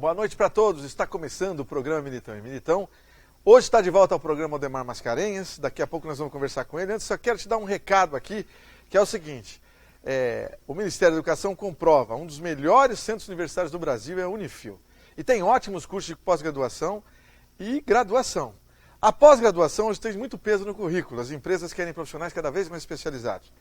Boa noite para todos. Está começando o programa Militão e Militão. Hoje está de volta ao programa Aldemar Mascarenhas. Daqui a pouco nós vamos conversar com ele. Antes, só quero te dar um recado aqui, que é o seguinte. O Ministério da Educação comprova, um dos melhores centros universitários do Brasil é a Unifil. E tem ótimos cursos de pós-graduação e graduação. A pós-graduação hoje tem muito peso no currículo. As empresas querem profissionais cada vez mais especializados.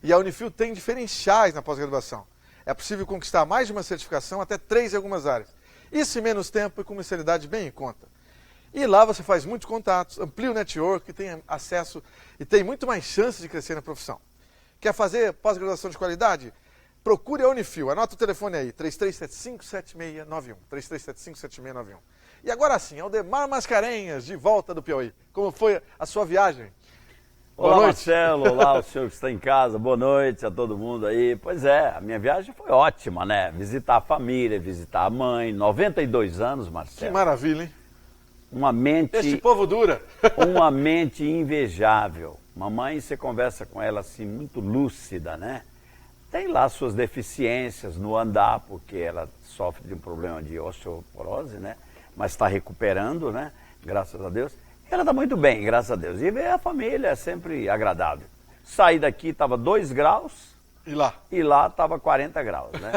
E a Unifil tem diferenciais na pós-graduação. É possível conquistar mais de uma certificação, até 3 em algumas áreas. Isso em menos tempo e com uma mensalidade bem em conta. E lá você faz muitos contatos, amplia o network, tem acesso e tem muito mais chances de crescer na profissão. Quer fazer pós-graduação de qualidade? Procure a Unifil. Anota o telefone aí, 3375-7691. 3375-7691. E agora sim, Aldemar Mascarenhas, de volta do Piauí. Como foi a sua viagem? Olá, Marcelo. Olá, o senhor que está em casa. Boa noite a todo mundo aí. Pois é, a minha viagem foi ótima, né? Visitar a família, visitar a mãe. 92 anos, Marcelo. Que maravilha, hein? Uma mente... Este povo dura. Uma mente invejável. Mamãe, você conversa com ela assim, muito lúcida, né? Tem lá suas deficiências no andar, porque ela sofre de um problema de osteoporose, né? Mas está recuperando, né? Graças a Deus. Ela está muito bem, graças a Deus. E ver a família é sempre agradável. Saí daqui, estava 2 graus. E lá? E lá estava 40 graus, né?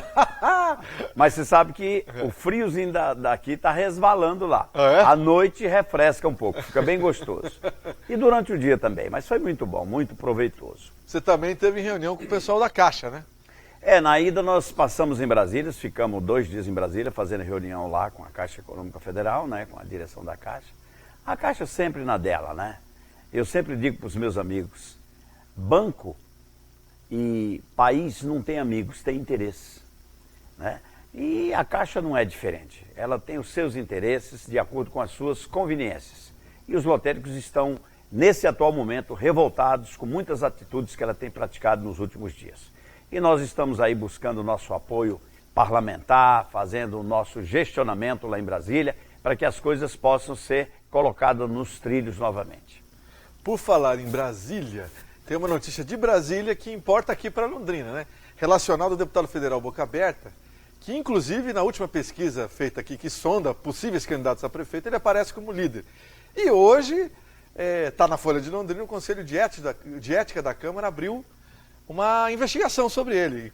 Mas você sabe que o friozinho daqui está resvalando lá. Ah, é? À noite refresca um pouco, fica bem gostoso. E durante o dia também, mas foi muito bom, muito proveitoso. Você também teve reunião com o pessoal da Caixa, né? Na ida nós passamos em Brasília, ficamos 2 dias em Brasília fazendo reunião lá com a Caixa Econômica Federal, né? Com a direção da Caixa. A Caixa sempre na dela, né? Eu sempre digo para os meus amigos, banco e país não tem amigos, tem interesses, né? E a Caixa não é diferente. Ela tem os seus interesses de acordo com as suas conveniências. E os lotéricos estão, nesse atual momento, revoltados com muitas atitudes que ela tem praticado nos últimos dias. E nós estamos aí buscando o nosso apoio parlamentar, fazendo o nosso gestionamento lá em Brasília, para que as coisas possam ser colocadas nos trilhos novamente. Por falar em Brasília, tem uma notícia de Brasília que importa aqui para Londrina, né? Relacionado ao deputado federal Boca Aberta, que inclusive na última pesquisa feita aqui, que sonda possíveis candidatos a prefeito, ele aparece como líder. E hoje, está na Folha de Londrina, o Conselho de Ética da Câmara abriu uma investigação sobre ele.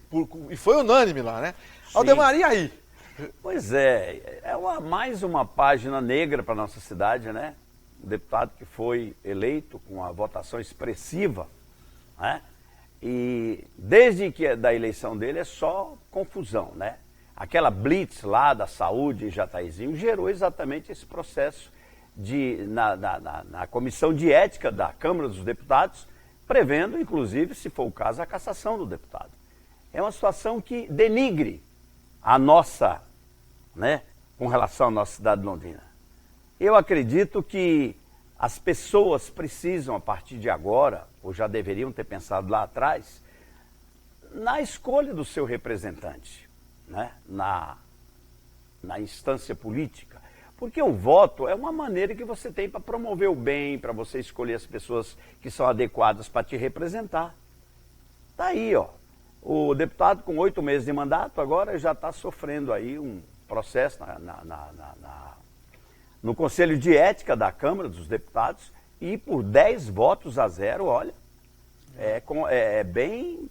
E foi unânime lá, né? Sim. Aldemar, e aí? Pois é, mais uma página negra para a nossa cidade, né? Um deputado que foi eleito com a votação expressiva, né? E desde que da eleição dele é só confusão, né? Aquela blitz lá da saúde em Jataizinho gerou exatamente esse processo na Comissão de Ética da Câmara dos Deputados, prevendo, inclusive, se for o caso, a cassação do deputado. É uma situação que denigre a nossa, né, com relação à nossa cidade de Londrina. Eu acredito que as pessoas precisam, a partir de agora, ou já deveriam ter pensado lá atrás, na escolha do seu representante, né, na instância política. Porque o voto é uma maneira que você tem para promover o bem, para você escolher as pessoas que são adequadas para te representar. Está aí, ó. O deputado com 8 meses de mandato agora já está sofrendo aí um processo no Conselho de Ética da Câmara dos Deputados e por 10 votos a 0, olha, é bem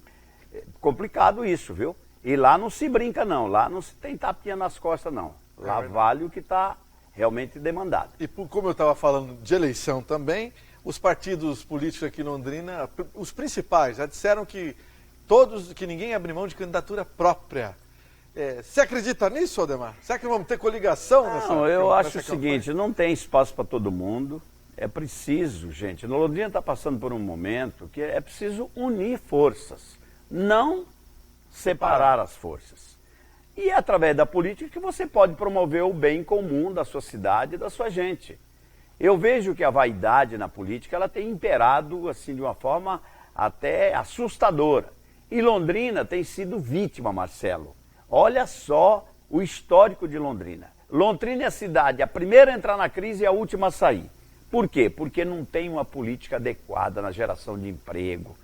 complicado isso, viu? E lá não se brinca não, lá não se tem tapinha nas costas não, lá vale o que está realmente demandado. E como eu estava falando de eleição também, os partidos políticos aqui em Londrina, os principais, já disseram que ninguém abre mão de candidatura própria. Você acredita nisso, Aldemar? Será que vamos ter coligação nessa campanha? Não, eu acho o seguinte, não tem espaço para todo mundo. É preciso, gente, Londrina está passando por um momento que é preciso unir forças, não separar as forças. E é através da política que você pode promover o bem comum da sua cidade e da sua gente. Eu vejo que a vaidade na política ela tem imperado assim, de uma forma até assustadora. E Londrina tem sido vítima, Marcelo. Olha só o histórico de Londrina. Londrina é a cidade, a primeira a entrar na crise e a última a sair. Por quê? Porque não tem uma política adequada na geração de emprego,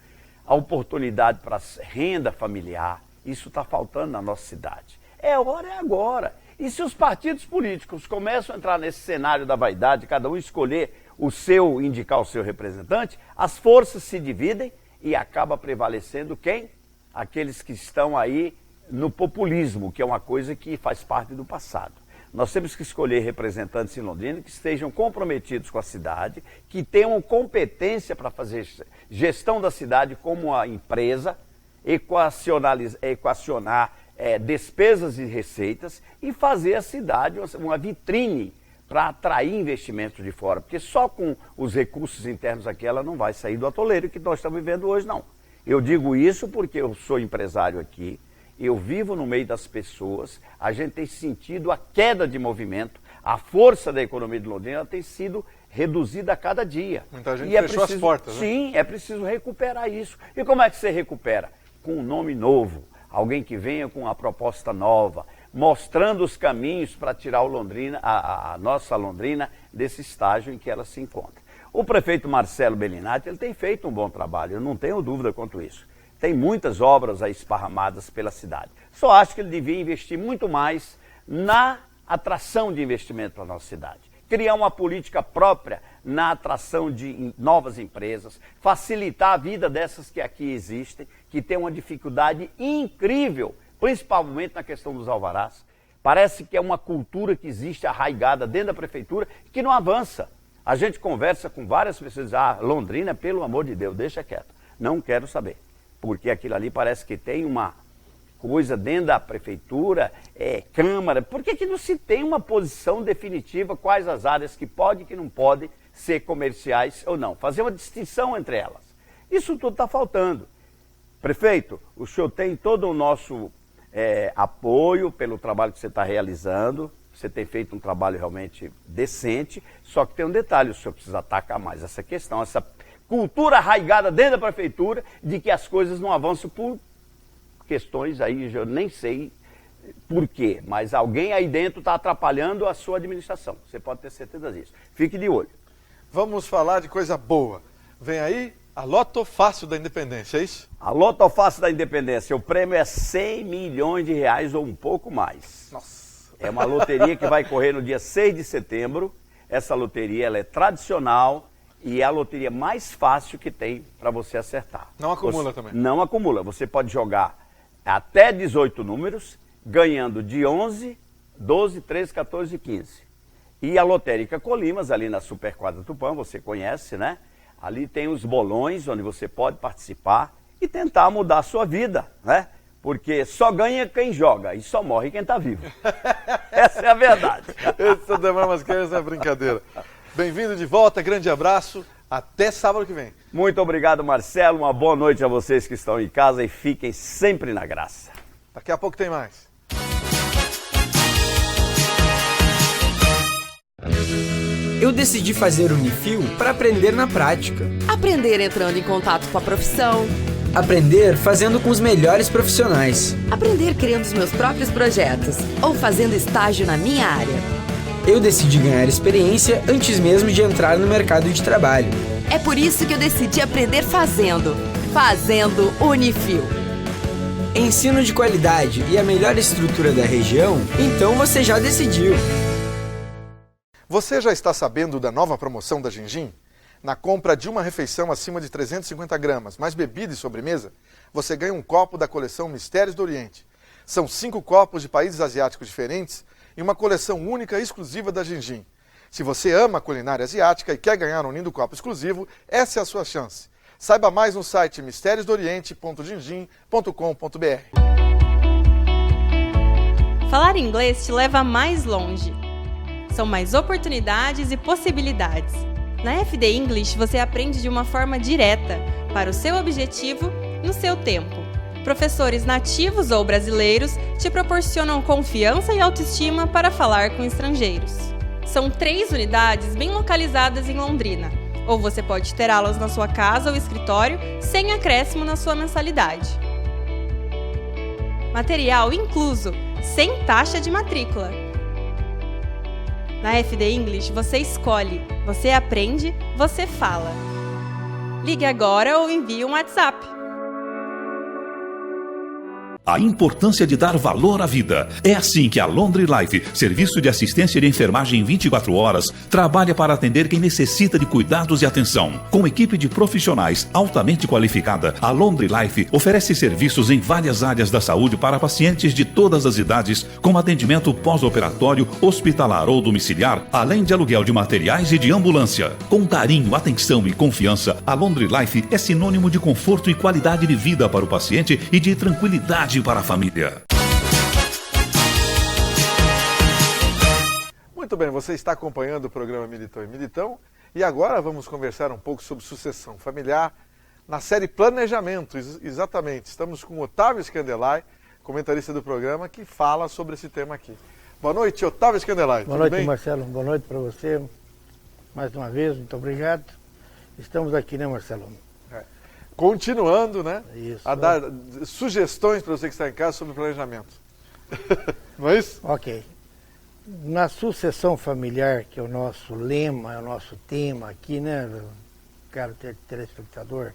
a oportunidade para renda familiar. Isso está faltando na nossa cidade. É hora, é agora. E se os partidos políticos começam a entrar nesse cenário da vaidade, cada um escolher indicar o seu representante, as forças se dividem e acaba prevalecendo quem? Aqueles que estão aí no populismo, que é uma coisa que faz parte do passado. Nós temos que escolher representantes em Londrina que estejam comprometidos com a cidade, que tenham competência para fazer gestão da cidade como a empresa, equacionar despesas e receitas e fazer a cidade uma vitrine para atrair investimentos de fora, porque só com os recursos internos aqui ela não vai sair do atoleiro que nós estamos vivendo hoje, não. Eu digo isso porque eu sou empresário aqui, eu vivo no meio das pessoas, a gente tem sentido a queda de movimento, a força da economia de Londrina tem sido reduzida a cada dia. Muita gente fechou as portas, né? Sim, é preciso recuperar isso. E como é que você recupera? Com um nome novo, alguém que venha com uma proposta nova, mostrando os caminhos para tirar a nossa Londrina desse estágio em que ela se encontra. O prefeito Marcelo Bellinati, ele tem feito um bom trabalho, eu não tenho dúvida quanto isso. Tem muitas obras aí esparramadas pela cidade. Só acho que ele devia investir muito mais na atração de investimento para a nossa cidade. Criar uma política própria na atração de novas empresas, facilitar a vida dessas que aqui existem, que têm uma dificuldade incrível, principalmente na questão dos alvarás. Parece que é uma cultura que existe arraigada dentro da prefeitura que não avança. A gente conversa com várias pessoas e diz, Londrina, pelo amor de Deus, deixa quieto. Não quero saber. Porque aquilo ali parece que tem uma coisa dentro da prefeitura, Câmara. Por que não se tem uma posição definitiva quais as áreas que podem e que não podem ser comerciais ou não? Fazer uma distinção entre elas. Isso tudo está faltando. Prefeito, o senhor tem todo o nosso apoio pelo trabalho que você está realizando. Você tem feito um trabalho realmente decente, só que tem um detalhe, o senhor precisa atacar mais essa questão, essa cultura arraigada dentro da prefeitura de que as coisas não avançam por questões aí, eu nem sei por quê, mas alguém aí dentro está atrapalhando a sua administração. Você pode ter certeza disso. Fique de olho. Vamos falar de coisa boa. Vem aí a Loto Fácil da Independência, é isso? A Loto Fácil da Independência, o prêmio é 100 milhões de reais ou um pouco mais. Nossa. É uma loteria que vai correr no dia 6 de setembro. Essa loteria ela é tradicional e é a loteria mais fácil que tem para você acertar. Não acumula também? Não acumula. Você pode jogar até 18 números, ganhando de 11, 12, 13, 14 e 15. E a Lotérica Colimas, ali na Superquadra Tupã, você conhece, né? Ali tem os bolões onde você pode participar e tentar mudar a sua vida, né? Porque só ganha quem joga e só morre quem está vivo. Essa é a verdade. Esse Ademar Mascarenhas é brincadeira. Bem-vindo de volta, grande abraço. Até sábado que vem. Muito obrigado, Marcelo. Uma boa noite a vocês que estão em casa e fiquem sempre na graça. Daqui a pouco tem mais. Eu decidi fazer Unifil para aprender na prática. Aprender entrando em contato com a profissão. Aprender fazendo com os melhores profissionais. Aprender criando os meus próprios projetos ou fazendo estágio na minha área. Eu decidi ganhar experiência antes mesmo de entrar no mercado de trabalho. É por isso que eu decidi aprender fazendo. Fazendo Unifil. Ensino de qualidade e a melhor estrutura da região, então você já decidiu. Você já está sabendo da nova promoção da Gingin? Na compra de uma refeição acima de 350 gramas, mais bebida e sobremesa, você ganha um copo da coleção Mistérios do Oriente. São 5 copos de países asiáticos diferentes e uma coleção única e exclusiva da Gingin. Se você ama a culinária asiática e quer ganhar um lindo copo exclusivo, essa é a sua chance. Saiba mais no site mistériosdooriente.gingin.com.br. Falar inglês te leva mais longe. São mais oportunidades e possibilidades. Na FD English você aprende de uma forma direta, para o seu objetivo, no seu tempo. Professores nativos ou brasileiros te proporcionam confiança e autoestima para falar com estrangeiros. São 3 unidades bem localizadas em Londrina, ou você pode ter aulas na sua casa ou escritório sem acréscimo na sua mensalidade. Material incluso, sem taxa de matrícula. Na FD English você escolhe, você aprende, você fala. Ligue agora ou envie um WhatsApp. A importância de dar valor à vida. É assim que a Laundry Life, serviço de assistência de enfermagem 24 horas, trabalha para atender quem necessita de cuidados e atenção. Com equipe de profissionais altamente qualificada, a Laundry Life oferece serviços em várias áreas da saúde para pacientes de todas as idades, com atendimento pós-operatório, hospitalar ou domiciliar, além de aluguel de materiais e de ambulância. Com carinho, atenção e confiança, a Laundry Life é sinônimo de conforto e qualidade de vida para o paciente e de tranquilidade para a família. Muito bem, você está acompanhando o programa Militão e Militão e agora vamos conversar um pouco sobre sucessão familiar na série Planejamento. Exatamente, estamos com o Otávio Scandelay, comentarista do programa, que fala sobre esse tema aqui. Boa noite, Otávio Scandelay. Boa noite, Marcelo. Boa noite para você. Mais uma vez, muito obrigado. Estamos aqui, né, Marcelo? Continuando, né? Isso. A dar sugestões para você que está em casa sobre planejamento. Não é isso? Ok. Na sucessão familiar, que é o nosso lema, é o nosso tema aqui, né, caro telespectador,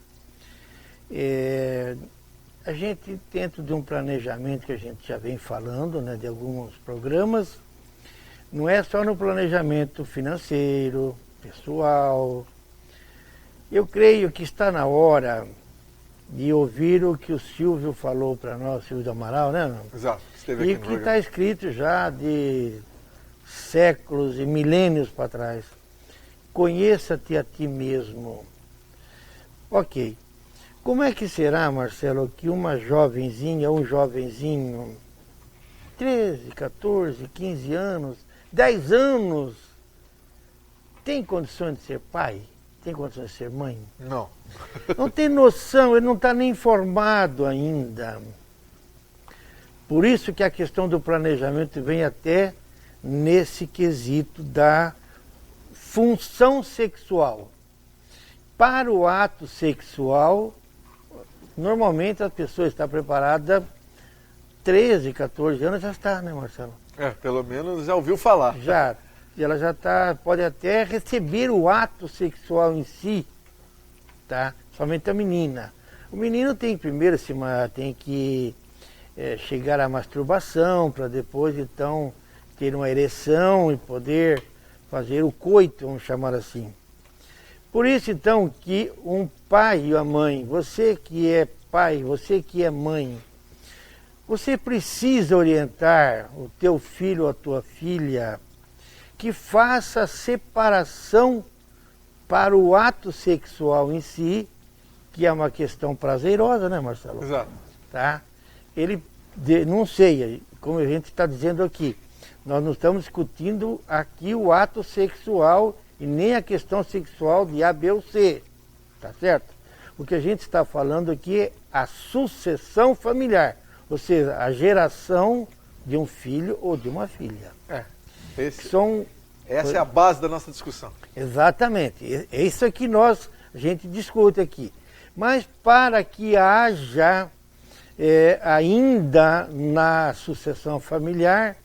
a gente, dentro de um planejamento que a gente já vem falando, né, de alguns programas, não é só no planejamento financeiro, pessoal. Eu creio que está na hora de ouvir o que o Silvio falou para nós, Silvio do Amaral, né? Exato, esteve aqui e no que programa. está escrito já de séculos e milênios para trás. Conheça-te a ti mesmo. Ok. Como é que será, Marcelo, que uma jovenzinha ou um jovenzinho, 13, 14, 15 anos, 10 anos, tem condições de ser pai? Tem condições de ser mãe? Não. Não tem noção, ele não está nem informado ainda. Por isso que a questão do planejamento vem até nesse quesito da função sexual. Para o ato sexual, normalmente a pessoa está preparada, 13, 14 anos já está, né, Marcelo? Pelo menos já ouviu falar. Já. E ela já está, pode até receber o ato sexual em si, tá? Somente a menina. O menino tem primeiro tem que chegar à masturbação para depois então ter uma ereção e poder fazer o coito, vamos chamar assim. Por isso então que um pai e a mãe, você que é pai, você que é mãe, você precisa orientar o teu filho ou a tua filha que faça a separação para o ato sexual em si, que é uma questão prazerosa, né, Marcelo? Exato. Tá? Ele, não sei, como a gente está dizendo aqui, nós não estamos discutindo aqui o ato sexual e nem a questão sexual de A, B ou C, tá certo? O que a gente está falando aqui é a sucessão familiar, ou seja, a geração de um filho ou de uma filha. Essa é a base da nossa discussão. Exatamente. É isso que a gente discute aqui. Mas para que haja ainda na sucessão familiar,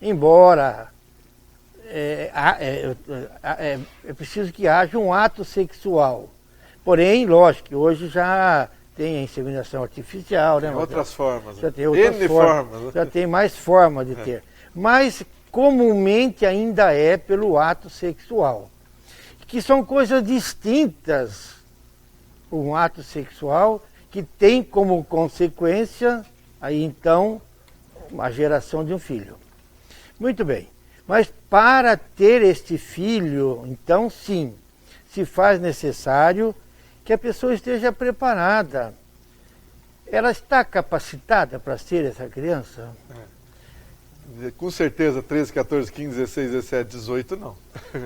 embora é preciso que haja um ato sexual. Porém, lógico que hoje já tem a inseminação artificial, né? Tem outras formas. Já tem outras formas. Já tem mais forma de ter. Mas comumente ainda é pelo ato sexual, que são coisas distintas. Um ato sexual que tem como consequência, aí então, a geração de um filho. Muito bem, mas para ter este filho, então sim, se faz necessário que a pessoa esteja preparada. Ela está capacitada para ser essa criança? Com certeza, 13, 14, 15, 16, 17, 18, não.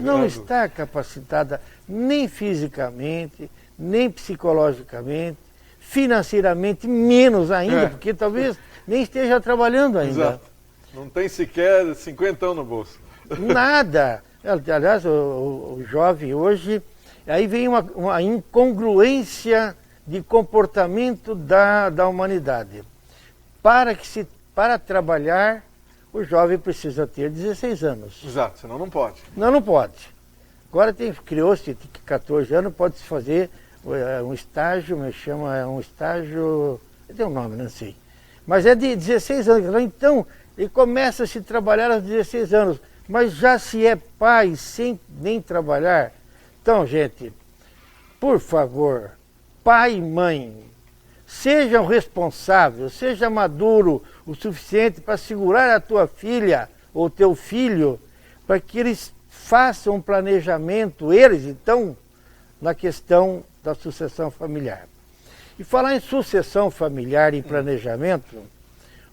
Não está capacitada nem fisicamente, nem psicologicamente, financeiramente, menos ainda, porque talvez nem esteja trabalhando ainda. Exato. Não tem sequer 50 no bolso. Nada. Aliás, o jovem hoje, aí vem uma incongruência de comportamento da humanidade. Para trabalhar, o jovem precisa ter 16 anos. Exato, senão não pode. Não pode. Agora criou-se 14 anos, pode-se fazer um estágio, tem um nome, não sei. mas é de 16 anos. Então, ele começa a se trabalhar aos 16 anos, mas já se é pai sem nem trabalhar. Então, gente, por favor, pai e mãe, sejam responsáveis, seja maduro o suficiente para segurar a tua filha ou teu filho, para que eles façam um planejamento, eles então, na questão da sucessão familiar. E falar em sucessão familiar e planejamento,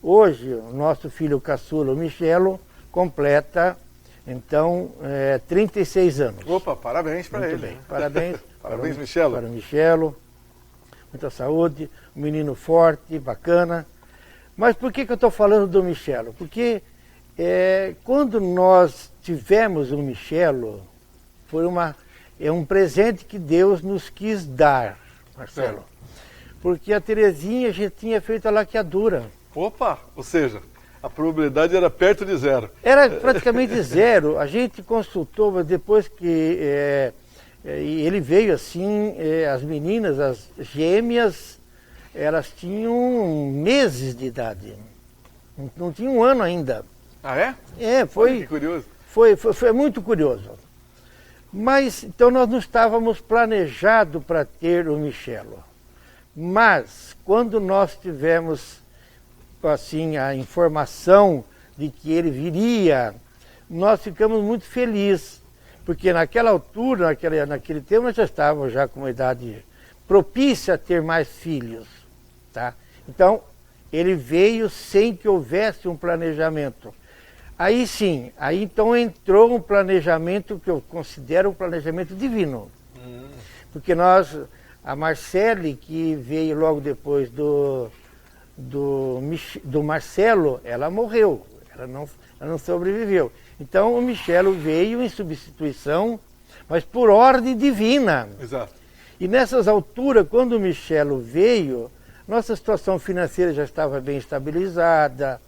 hoje o nosso filho caçula, o Michelo, completa, então, 36 anos. Opa, parabéns para ele. Muito bem, parabéns. Parabéns, Michelo. Para o Michelo, muita saúde, um menino forte, bacana. Mas por que eu estou falando do Michelo? Porque quando nós tivemos o Michelo, é um presente que Deus nos quis dar, Marcelo. Porque a Terezinha já tinha feito a laqueadura. Opa, ou seja, a probabilidade era perto de zero. Era praticamente zero. A gente consultou, mas depois que ele veio assim, as meninas, as gêmeas, elas tinham meses de idade. Não tinha um ano ainda. Ah, é? Foi. Olha que curioso. Foi muito curioso. Mas, então nós não estávamos planejados para ter o Michelo. Mas, quando nós tivemos, assim, a informação de que ele viria, nós ficamos muito felizes. Porque naquela altura, naquele tempo, nós já estávamos já com uma idade propícia a ter mais filhos. Tá? Então, ele veio sem que houvesse um planejamento. Aí sim, aí então entrou um planejamento que eu considero um planejamento divino. Porque a Marcele, que veio logo depois do Marcelo, ela morreu, ela não sobreviveu. Então o Michelo veio em substituição, mas por ordem divina. Exato. E nessas alturas, quando o Michelo veio, nossa situação financeira já estava bem estabilizada,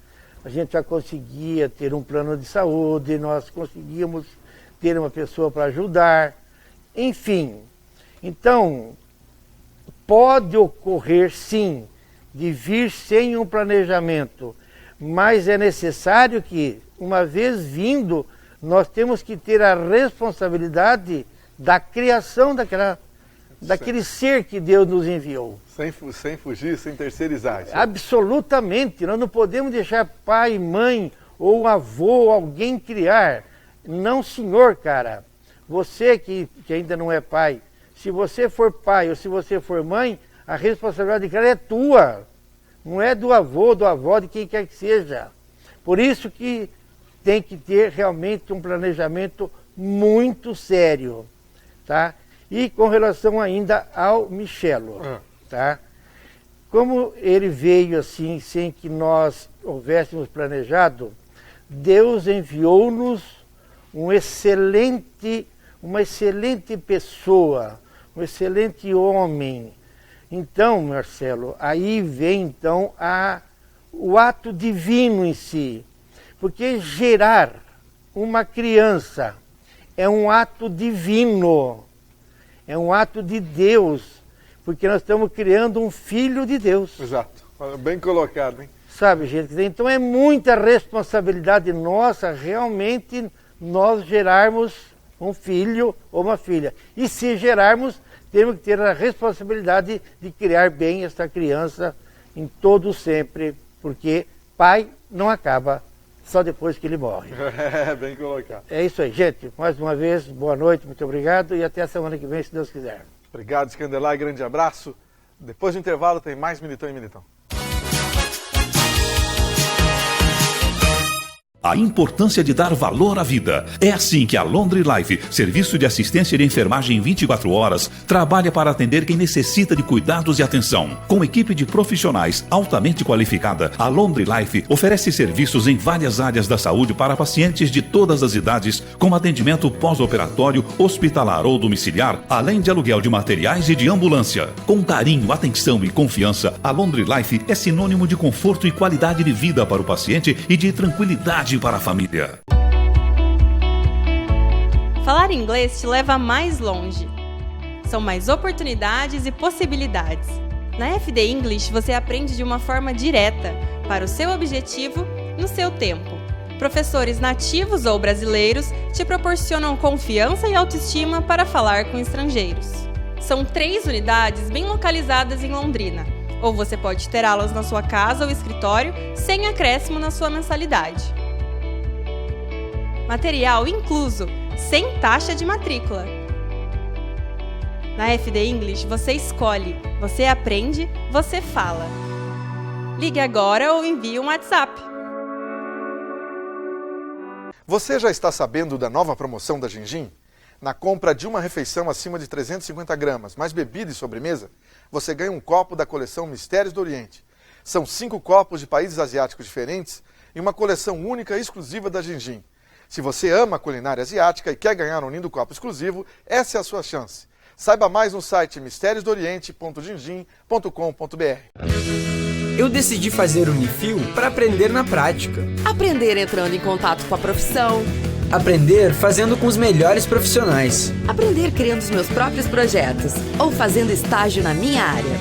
a gente já conseguia ter um plano de saúde, nós conseguíamos ter uma pessoa para ajudar, enfim. Então, pode ocorrer sim, de vir sem um planejamento, mas é necessário que, uma vez vindo, nós temos que ter a responsabilidade da criação daquele ser que Deus nos enviou. Sem fugir, sem terceirizar. Absolutamente. Nós não podemos deixar pai, mãe ou avô, alguém criar. Não, senhor, cara. Você que ainda não é pai, se você for pai ou se você for mãe, a responsabilidade de criar é tua. Não é do avô, do avó, de quem quer que seja. Por isso que tem que ter realmente um planejamento muito sério. Tá? E com relação ainda ao Michelo, tá? Como ele veio assim, sem que nós houvéssemos planejado, Deus enviou-nos uma excelente pessoa, um excelente homem. Então, Marcelo, aí vem então o ato divino em si. Porque gerar uma criança é um ato divino. É um ato de Deus, porque nós estamos criando um filho de Deus. Exato, bem colocado, hein? Sabe, gente? Então é muita responsabilidade nossa, realmente, nós gerarmos um filho ou uma filha. E se gerarmos, temos que ter a responsabilidade de criar bem esta criança em todo sempre, porque pai não acaba só depois que ele morre. Bem colocado. É isso aí, gente. Mais uma vez, boa noite, muito obrigado e até a semana que vem, se Deus quiser. Obrigado, Scandelar, grande abraço. Depois do intervalo tem mais Militão e Militão. A importância de dar valor à vida. É assim que a Londre Life, serviço de assistência de enfermagem 24 horas, trabalha para atender quem necessita de cuidados e atenção. Com equipe de profissionais altamente qualificada, a Londre Life oferece serviços em várias áreas da saúde para pacientes de todas as idades, com atendimento pós-operatório, hospitalar ou domiciliar, além de aluguel de materiais e de ambulância. Com carinho, atenção e confiança, a Londre Life é sinônimo de conforto e qualidade de vida para o paciente e de tranquilidade para a família. Falar inglês te leva mais longe. São mais oportunidades e possibilidades. Na FD English você aprende de uma forma direta, para o seu objetivo, no seu tempo. Professores nativos ou brasileiros te proporcionam confiança e autoestima para falar com estrangeiros. São 3 unidades bem localizadas em Londrina, ou você pode terá-las na sua casa ou escritório sem acréscimo na sua mensalidade. Material incluso, sem taxa de matrícula. Na FD English você escolhe, você aprende, você fala. Ligue agora ou envie um WhatsApp. Você já está sabendo da nova promoção da Gingin? Na compra de uma refeição acima de 350 gramas, mais bebida e sobremesa, você ganha um copo da coleção Mistérios do Oriente. São 5 copos de países asiáticos diferentes e uma coleção única e exclusiva da Gingin. Se você ama a culinária asiática e quer ganhar um lindo copo exclusivo, essa é a sua chance. Saiba mais no site mistériosdooriente.gingin.com.br. Eu decidi fazer Unifil para aprender na prática. Aprender entrando em contato com a profissão. Aprender fazendo com os melhores profissionais. Aprender criando os meus próprios projetos. Ou fazendo estágio na minha área.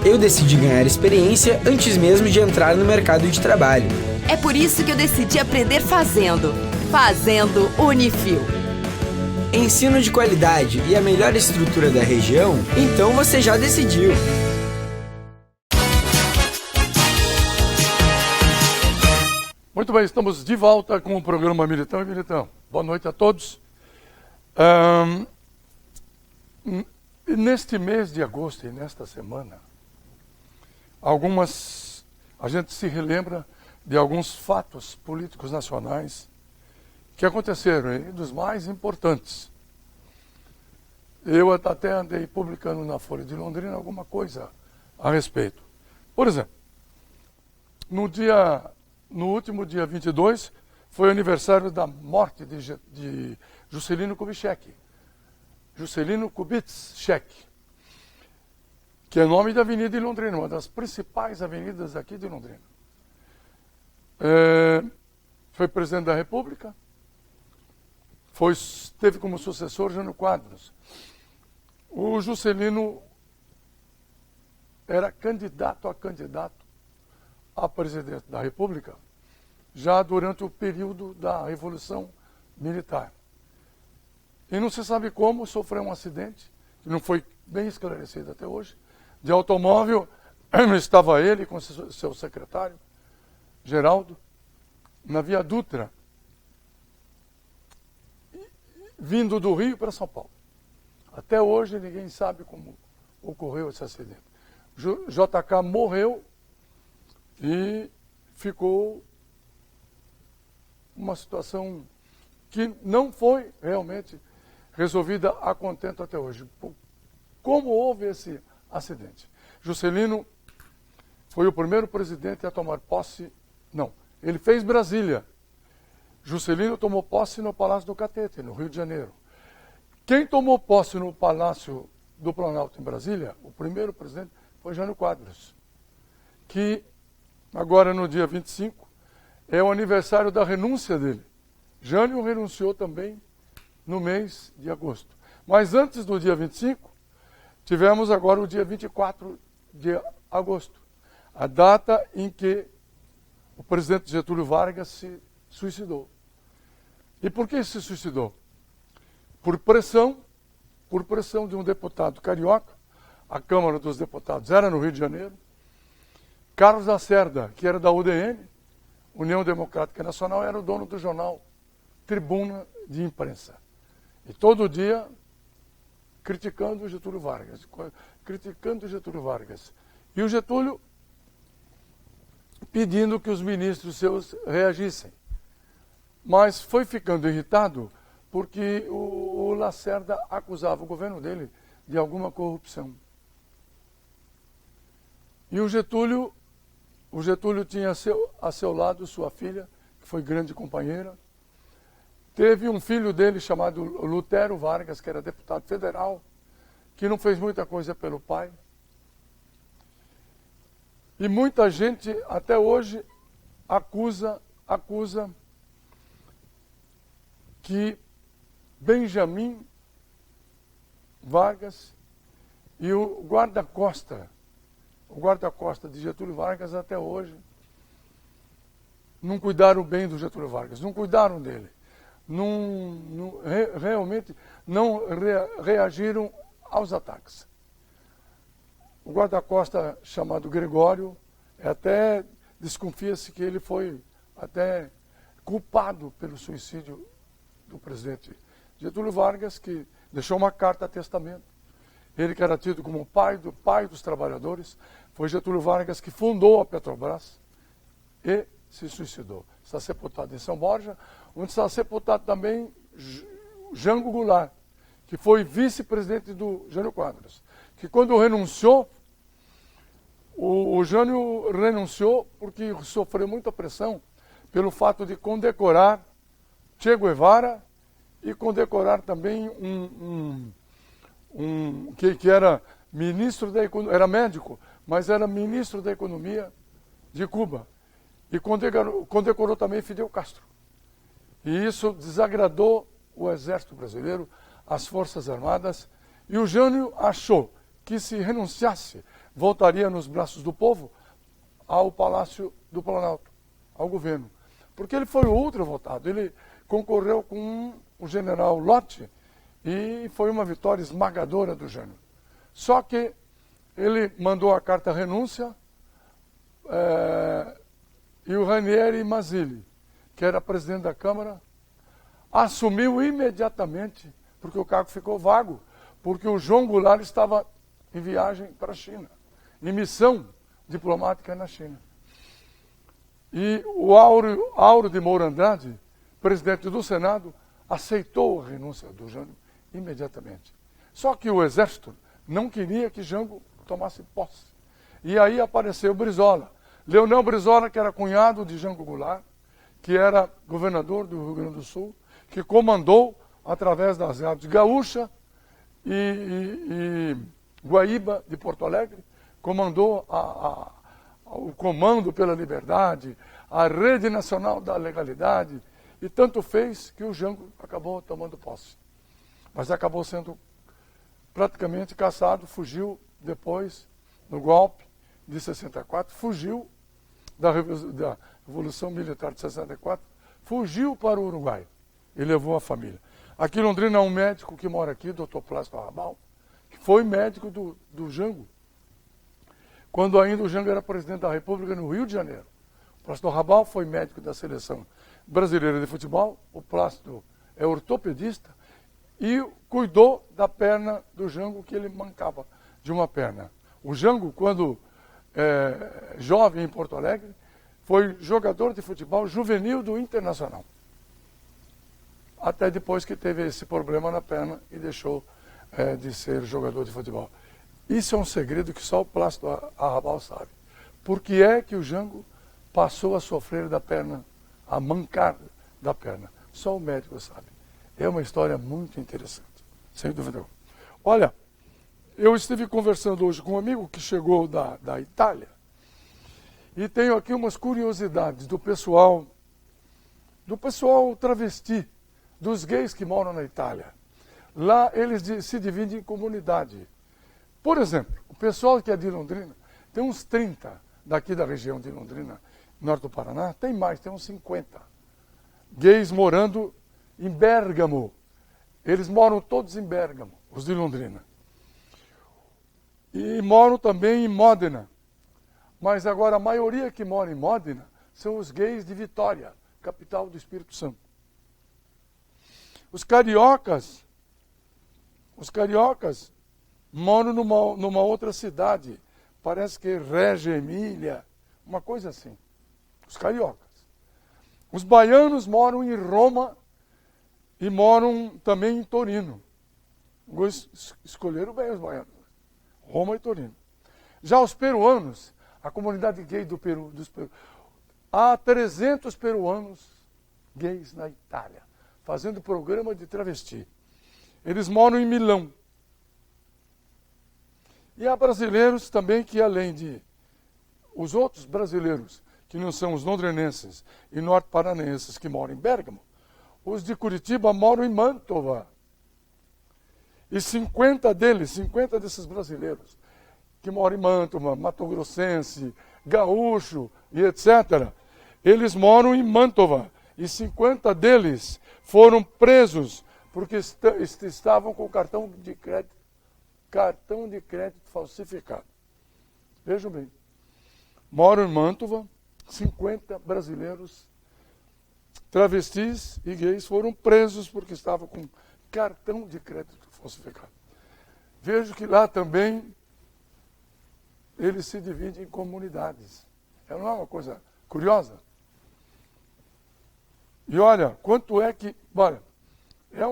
Eu decidi ganhar experiência antes mesmo de entrar no mercado de trabalho. É por isso que eu decidi aprender fazendo. Fazendo Unifil. Ensino de qualidade e a melhor estrutura da região? Então você já decidiu. Muito bem, estamos de volta com o programa Militão e Militão. Boa noite a todos. Neste mês de agosto e nesta semana, a gente se relembra de alguns fatos políticos nacionais que aconteceram, e dos mais importantes. Eu até andei publicando na Folha de Londrina alguma coisa a respeito. Por exemplo, no último dia 22, foi o aniversário da morte de Juscelino Kubitschek. Juscelino Kubitschek, que é nome da avenida de Londrina, uma das principais avenidas aqui de Londrina. Foi presidente da República, teve como sucessor Jânio Quadros. O Juscelino era candidato a presidente da República, já durante o período da Revolução Militar. E não se sabe como sofreu um acidente, que não foi bem esclarecido até hoje, de automóvel. Estava ele com seu secretário, Geraldo, na Via Dutra, vindo do Rio para São Paulo. Até hoje ninguém sabe como ocorreu esse acidente. JK morreu e ficou uma situação que não foi realmente resolvida a contento até hoje. Como houve esse acidente? Juscelino foi o primeiro presidente a tomar posse. Não, ele fez Brasília. Juscelino tomou posse no Palácio do Catete, no Rio de Janeiro. Quem tomou posse no Palácio do Planalto, em Brasília, o primeiro presidente, foi Jânio Quadros, que agora no dia 25 é o aniversário da renúncia dele. Jânio renunciou também no mês de agosto. Mas antes do dia 25, tivemos agora o dia 24 de agosto, a data em que o presidente Getúlio Vargas se suicidou. E por que se suicidou? Por pressão de um deputado carioca. A Câmara dos Deputados era no Rio de Janeiro. Carlos Lacerda, que era da UDN, União Democrática Nacional, era o dono do jornal Tribuna de Imprensa. E todo dia criticando o Getúlio Vargas. E o Getúlio pedindo que os ministros seus reagissem. Mas foi ficando irritado porque o Lacerda acusava o governo dele de alguma corrupção. E o Getúlio tinha a seu lado sua filha, que foi grande companheira. Teve um filho dele chamado Lutero Vargas, que era deputado federal, que não fez muita coisa pelo pai. E muita gente até hoje acusa que Benjamin Vargas e o guarda-costa de Getúlio Vargas até hoje não cuidaram bem do Getúlio Vargas, não cuidaram dele. Realmente não reagiram aos ataques. O guarda-costa chamado Gregório, até desconfia-se que ele foi até culpado pelo suicídio do presidente Getúlio Vargas, que deixou uma carta a testamento. Ele que era tido como pai dos trabalhadores, foi Getúlio Vargas que fundou a Petrobras e se suicidou. Está sepultado em São Borja, onde está sepultado também Jango Goulart, que foi vice-presidente do Jânio Quadros, que quando renunciou, o Jânio renunciou porque sofreu muita pressão pelo fato de condecorar Che Guevara e condecorar também que era ministro da Economia, era médico, mas era ministro da Economia de Cuba. E condecorou também Fidel Castro. E isso desagradou o Exército Brasileiro, as Forças Armadas, e o Jânio achou que se renunciasse, voltaria nos braços do povo ao Palácio do Planalto, ao governo. Porque ele foi o ultra votado, ele concorreu com o general Lott e foi uma vitória esmagadora do Jânio. Só que ele mandou a carta renúncia e o Ranieri Mazzilli, que era presidente da Câmara, assumiu imediatamente, porque o cargo ficou vago, porque o João Goulart estava em viagem para a China, em missão diplomática na China. E o Auro de Moura Andrade, presidente do Senado, aceitou a renúncia do Jânio imediatamente. Só que o Exército não queria que Jango tomasse posse. E aí apareceu Brizola. Leonel Brizola, que era cunhado de Jango Goulart, que era governador do Rio Grande do Sul, que comandou, através das rádios Gaúcha e Guaíba de Porto Alegre, comandou o Comando pela Liberdade, a Rede Nacional da Legalidade, e tanto fez que o Jango acabou tomando posse. Mas acabou sendo praticamente caçado, fugiu depois, no golpe de 64, fugiu da Revolução Militar de 64, fugiu para o Uruguai e levou a família. Aqui em Londrina há um médico que mora aqui, Dr. Plácido Arrabal, que foi médico do Jango, quando ainda o Jango era presidente da República no Rio de Janeiro. O Plácido Arrabal foi médico da Seleção Brasileira de Futebol, o Plácido é ortopedista, e cuidou da perna do Jango, que ele mancava de uma perna. O Jango, quando jovem em Porto Alegre, foi jogador de futebol juvenil do Internacional. Até depois que teve esse problema na perna e deixou de ser jogador de futebol. Isso é um segredo que só o Plácido Arrabal sabe. Por que é que o Jango passou a sofrer da perna, a mancar da perna? Só o médico sabe. É uma história muito interessante, sem dúvida. Olha, eu estive conversando hoje com um amigo que chegou da Itália e tenho aqui umas curiosidades do pessoal travesti, dos gays que moram na Itália. Lá eles se dividem em comunidade. Por exemplo, o pessoal que é de Londrina, tem uns 30 daqui da região de Londrina, norte do Paraná, tem mais, tem uns 50 gays morando em Bérgamo. Eles moram todos em Bérgamo, os de Londrina. E moram também em Módena. Mas agora a maioria que mora em Módena são os gays de Vitória, capital do Espírito Santo. Os cariocas moram numa outra cidade, parece que Reggio Emília, uma coisa assim. Os cariocas. Os baianos moram em Roma e moram também em Torino. Escolheram bem os baianos. Roma e Torino. Já os peruanos, a comunidade gay do Peru, há 300 peruanos gays na Itália, fazendo programa de travesti. Eles moram em Milão. E há brasileiros também que, além de os outros brasileiros, que não são os londrinenses e norte-paranenses que moram em Bérgamo, os de Curitiba moram em Mantova. E 50 desses brasileiros, que moram em Mantova, Mato Grossense, Gaúcho e etc., Eles moram em Mantova e 50 deles foram presos porque estavam com cartão de crédito falsificado. Vejam bem, moram em Mantova, 50 brasileiros, travestis e gays foram presos porque estavam com cartão de crédito falsificado. Vejo que lá também eles se dividem em comunidades. Não é uma coisa curiosa? E olha, quanto é que... Olha, é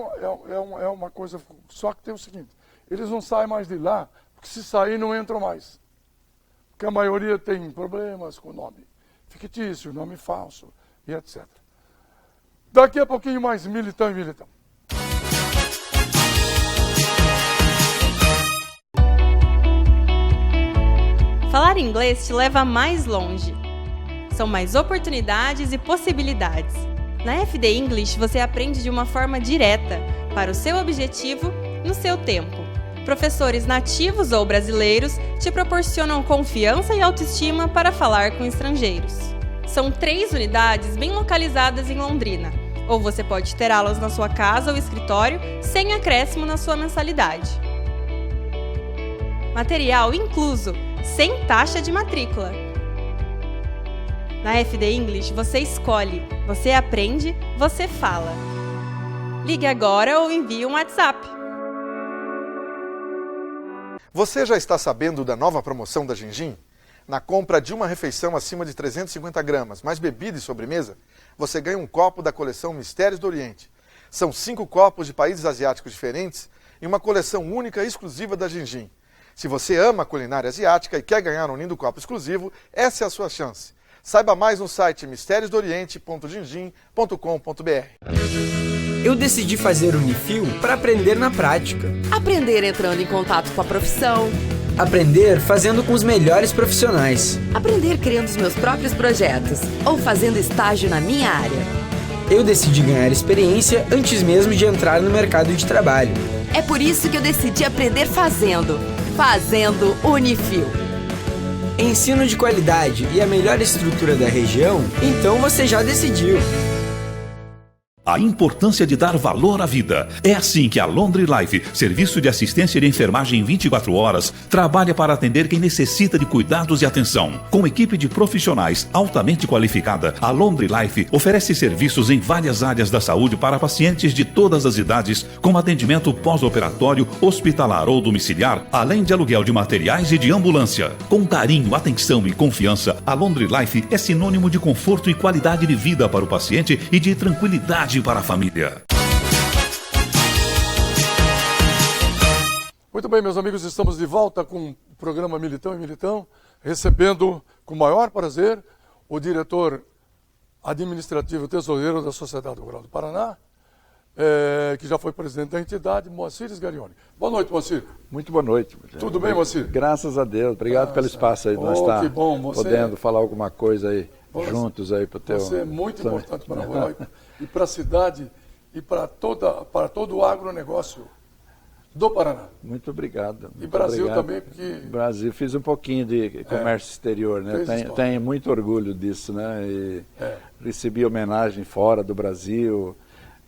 uma coisa... Só que tem o seguinte, eles não saem mais de lá, porque se sair não entram mais. Porque a maioria tem problemas com nome fictício, nome falso e etc. Daqui a pouquinho mais Militão e Militão. Falar inglês te leva mais longe. São mais oportunidades e possibilidades. Na FD English você aprende de uma forma direta, para o seu objetivo, no seu tempo. Professores nativos ou brasileiros te proporcionam confiança e autoestima para falar com estrangeiros. São 3 unidades bem localizadas em Londrina, ou você pode ter aulas na sua casa ou escritório sem acréscimo na sua mensalidade. Material incluso, sem taxa de matrícula. Na FD English você escolhe, você aprende, você fala. Ligue agora ou envie um WhatsApp. Você já está sabendo da nova promoção da Gingin? Na compra de uma refeição acima de 350 gramas, mais bebida e sobremesa, você ganha um copo da coleção Mistérios do Oriente. São 5 copos de países asiáticos diferentes e uma coleção única e exclusiva da Gingin. Se você ama a culinária asiática e quer ganhar um lindo copo exclusivo, essa é a sua chance. Saiba mais no site mistériosdooriente.gingin.com.br. Eu decidi fazer Unifil para aprender na prática. Aprender entrando em contato com a profissão. Aprender fazendo com os melhores profissionais. Aprender criando os meus próprios projetos. Ou fazendo estágio na minha área. Eu decidi ganhar experiência antes mesmo de entrar no mercado de trabalho. É por isso que eu decidi aprender fazendo. Fazendo Unifil. Ensino de qualidade e a melhor estrutura da região, então você já decidiu. A importância de dar valor à vida. É assim que a Londri Life, serviço de assistência de enfermagem 24 horas, trabalha para atender quem necessita de cuidados e atenção. Com equipe de profissionais altamente qualificada, a Londri Life oferece serviços em várias áreas da saúde para pacientes de todas as idades, como atendimento pós-operatório, hospitalar ou domiciliar, além de aluguel de materiais e de ambulância. Com carinho, atenção e confiança, a Londri Life é sinônimo de conforto e qualidade de vida para o paciente e de tranquilidade para a família. Muito bem, meus amigos, estamos de volta com o programa Militão e Militão, recebendo com maior prazer o diretor administrativo tesoureiro da Sociedade Rural do Paraná, que já foi presidente da entidade, Moacir Sgarioni. Boa noite, Moacir. Muito boa noite. Tudo bem, Moacir? Graças a Deus. Obrigado pelo espaço aí de nós estar podendo falar alguma coisa aí juntos aí para o teu... Você é muito importante para a Rural e para a cidade e para todo o agronegócio do Paraná. Muito obrigado. E Brasil obrigado. Também, porque... Brasil, fiz um pouquinho de comércio exterior, né? Tenho muito orgulho disso, né? E recebi homenagem fora do Brasil.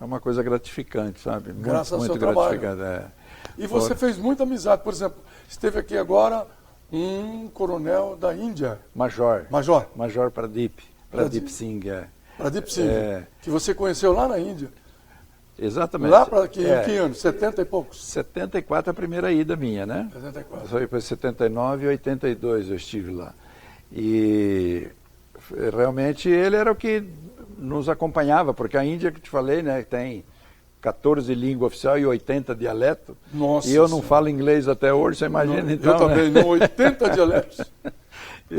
É uma coisa gratificante, sabe? Graças muito ao seu gratificante. Trabalho. E você fez muita amizade. Por exemplo, esteve aqui agora um coronel da Índia. Major Pradeep Singh. Pradeep Singh, que você conheceu lá na Índia. Exatamente. Lá para que ano? 70 e poucos? 74 é a primeira ida minha, né? 74. Foi para 79 e 82 eu estive lá. E realmente ele era o que nos acompanhava, porque a Índia, que te falei, né, tem 14 línguas oficiais e 80 dialetos. Nossa. E eu não falo inglês até hoje, você imagina, não, então. Eu também, né? não, 80 dialetos. E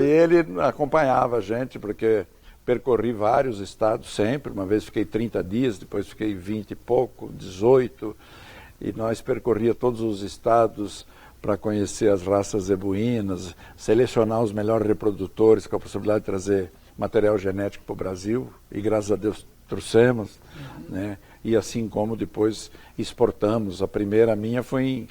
ele acompanhava a gente, porque percorri vários estados sempre. Uma vez fiquei 30 dias, depois fiquei 20 e pouco, 18. E nós percorria todos os estados para conhecer as raças zebuínas, selecionar os melhores reprodutores, com a possibilidade de trazer material genético para o Brasil. E graças a Deus trouxemos, né? E assim como depois exportamos. A primeira minha foi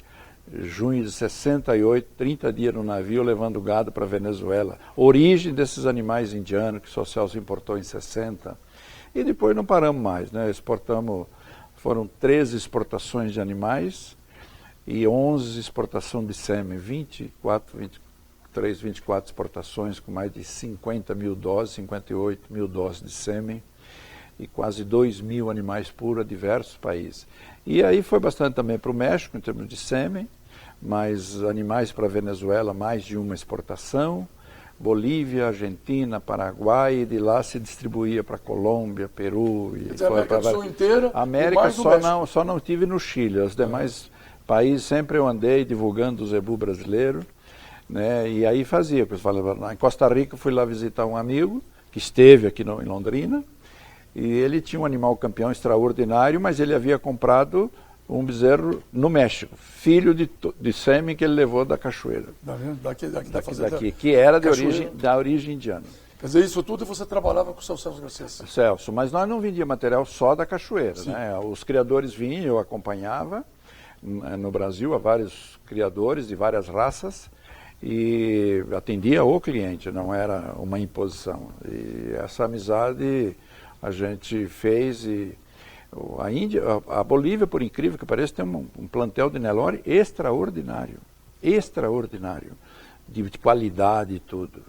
junho de 68, 30 dias no navio levando gado para a Venezuela. Origem desses animais indianos que o Sr. Celso importou em 60. E depois não paramos mais, né? Exportamos, foram 13 exportações de animais e 11 exportações de sêmen, 23, 24 exportações com mais de 50 mil doses, 58 mil doses de sêmen e quase 2 mil animais puros a diversos países. E aí foi bastante também para o México, em termos de sêmen, mas animais para a Venezuela, mais de uma exportação, Bolívia, Argentina, Paraguai, e de lá se distribuía para Colômbia, Peru. E a América do Sul inteira, América só não tive no Chile, os demais países sempre eu andei divulgando o zebu brasileiro, né? E aí fazia, em Costa Rica fui lá visitar um amigo que esteve aqui em Londrina, e ele tinha um animal campeão extraordinário, mas ele havia comprado um bezerro no México, filho de sêmen que ele levou da cachoeira. Daqui, que era da origem indiana. Quer dizer, isso tudo você trabalhava com o seu Celso Garcia? Celso, mas nós não vendíamos material só da cachoeira, né? Os criadores vinham, eu acompanhava no Brasil, há vários criadores de várias raças, e atendia o cliente, não era uma imposição. E essa amizade a gente fez, e a Bolívia, por incrível que pareça, tem um plantel de Nelore extraordinário, de qualidade e tudo.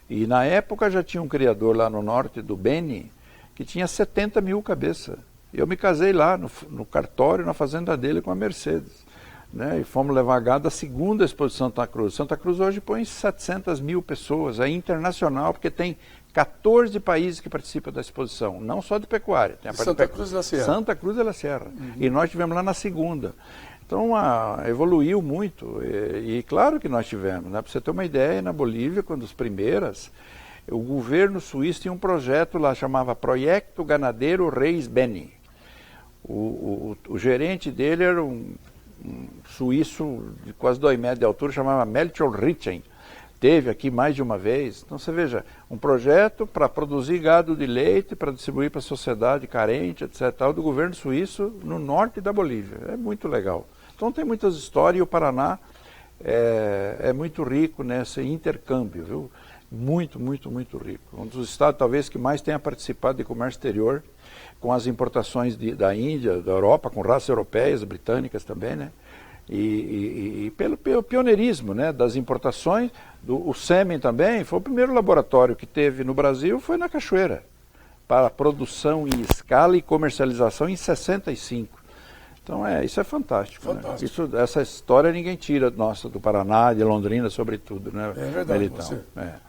E na época já tinha um criador lá no norte do Beni, que tinha 70 mil cabeças. Eu me casei lá no cartório, na fazenda dele, com a Mercedes, né? E fomos levar gado à segunda exposição Santa Cruz. Santa Cruz hoje põe 700 mil pessoas, é internacional, porque tem 14 países que participam da exposição, não só de pecuária. Tem Santa Cruz de la Sierra. Santa Cruz de la Sierra. E nós tivemos lá na segunda. Então, evoluiu muito. E claro que nós tivemos, né? Para você ter uma ideia, na Bolívia, quando as primeiras, o governo suíço tinha um projeto lá, chamava Projeto Ganadeiro Reis Beni. O gerente dele era um suíço de quase 2 metros de altura, chamava Melchior Richen. Teve aqui mais de uma vez. Então você veja, um projeto para produzir gado de leite, para distribuir para a sociedade carente, etc., do governo suíço no norte da Bolívia. É muito legal. Então tem muitas histórias, e o Paraná é muito rico nesse intercâmbio, viu? Muito, muito, muito rico. Um dos estados talvez que mais tenha participado de comércio exterior, com as importações da Índia, da Europa, com raças europeias, britânicas também, né? E pelo pioneirismo, né, das importações, o sêmen também, foi o primeiro laboratório que teve no Brasil, foi na Cachoeira, para produção em escala e comercialização em 65. Então isso é fantástico. Né? Essa história ninguém tira nossa, do Paraná, de Londrina, sobretudo. Né? É verdade,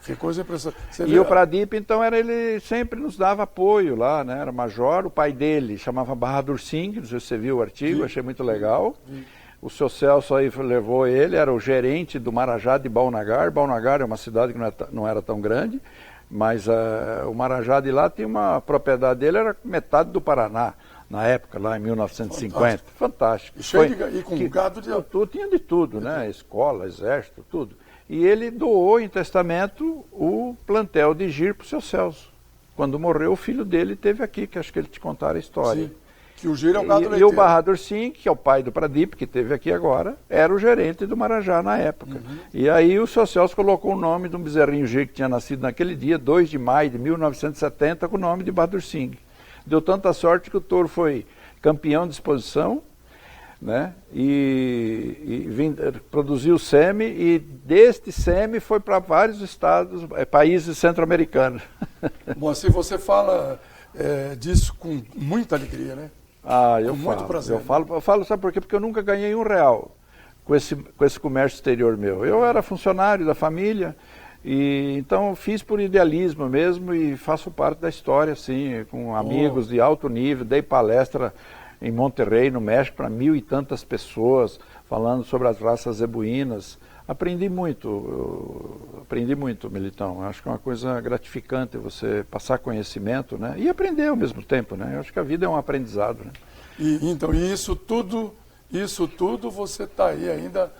que coisa impressionante. E o Pradip, então, ele sempre nos dava apoio lá, né? Era major, o pai dele chamava Bahadur Singh, não sei se você viu o artigo, achei muito legal. O seu Celso aí levou ele, era o gerente do Marajá de Balnagar. Balnagar é uma cidade que não era tão grande, mas o Marajá de lá tinha uma propriedade dele, era metade do Paraná, na época, lá em 1950. Fantástico. E com gado de... Tinha de tudo, né? Escola, exército, tudo. E ele doou em testamento o plantel de Gir para o seu Celso. Quando morreu, o filho dele teve aqui, que acho que ele te contaram a história. Sim. Que o Gir é o gado leiteiro. E o Bahadur Singh, que é o pai do Pradip, que teve aqui agora, era o gerente do Marajá na época. E aí o seu Celso colocou o nome de um bezerrinho Gir que tinha nascido naquele dia, 2 de maio de 1970, com o nome de Bahadur Singh. Deu tanta sorte que o touro foi campeão de exposição, né? Produziu sêmen, e deste sêmen foi para vários estados, países centro-americanos. Bom, assim você fala disso com muita alegria, né? Eu falo, muito prazer. Eu falo, sabe por quê? Porque eu nunca ganhei R$1 com esse comércio exterior meu. Eu era funcionário da família, e então eu fiz por idealismo mesmo, e faço parte da história, assim, com amigos de alto nível. Dei palestra em Monterrey, no México, para 1.000 e tantas pessoas, falando sobre as raças zebuínas. Aprendi muito, Militão. Acho que é uma coisa gratificante você passar conhecimento, né? E aprender ao mesmo tempo, né? Eu acho que a vida é um aprendizado, né? Então, isso tudo você está aí ainda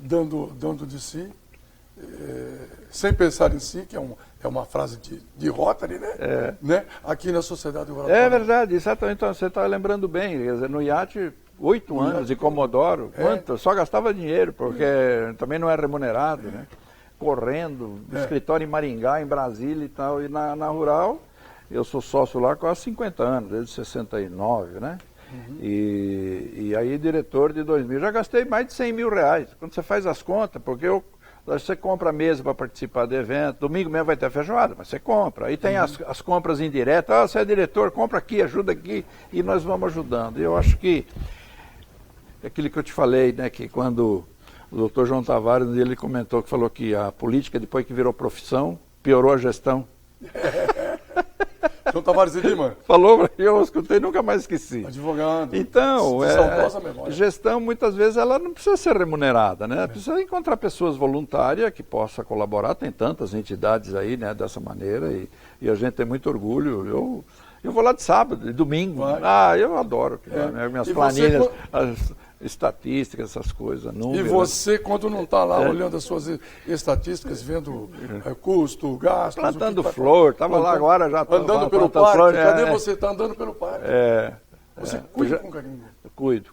dando de si, sem pensar em si, que é uma frase de Rotary, né? Aqui na Sociedade Rural. É verdade, exatamente. Então, você está lembrando bem. Quer dizer, no iate, 8 anos de Comodoro, quanto? Só gastava dinheiro, porque também não é remunerado, né? Correndo, escritório em Maringá, em Brasília e tal, e na Rural, eu sou sócio lá há quase 50 anos, desde 69, né? E aí, diretor de 2000, já gastei mais de 100 mil reais, quando você faz as contas, porque você compra a mesa para participar do evento, domingo mesmo vai ter feijoada, mas você compra. Aí tem as compras indiretas, você é diretor, compra aqui, ajuda aqui, e nós vamos ajudando. E eu acho que, aquilo que eu te falei, né, que quando o doutor João Tavares, ele comentou, que falou que a política, depois que virou profissão, piorou a gestão. João Tavares de Lima. Falou, eu escutei, nunca mais esqueci. Advogado. Então, saudosa memória. Gestão, muitas vezes, ela não precisa ser remunerada, né? Precisa encontrar pessoas voluntárias que possam colaborar. Tem tantas entidades aí, né, dessa maneira, e a gente tem muito orgulho. Eu vou lá de sábado, de domingo. Eu adoro. Minhas planilhas, as estatísticas, essas coisas, números. E você, quando não está lá olhando as suas estatísticas, vendo custo, gasto... Plantando flor, estava lá agora já... Andando pelo parque, flor, cadê você? Está andando pelo parque. Você cuida com carinho. Cuido.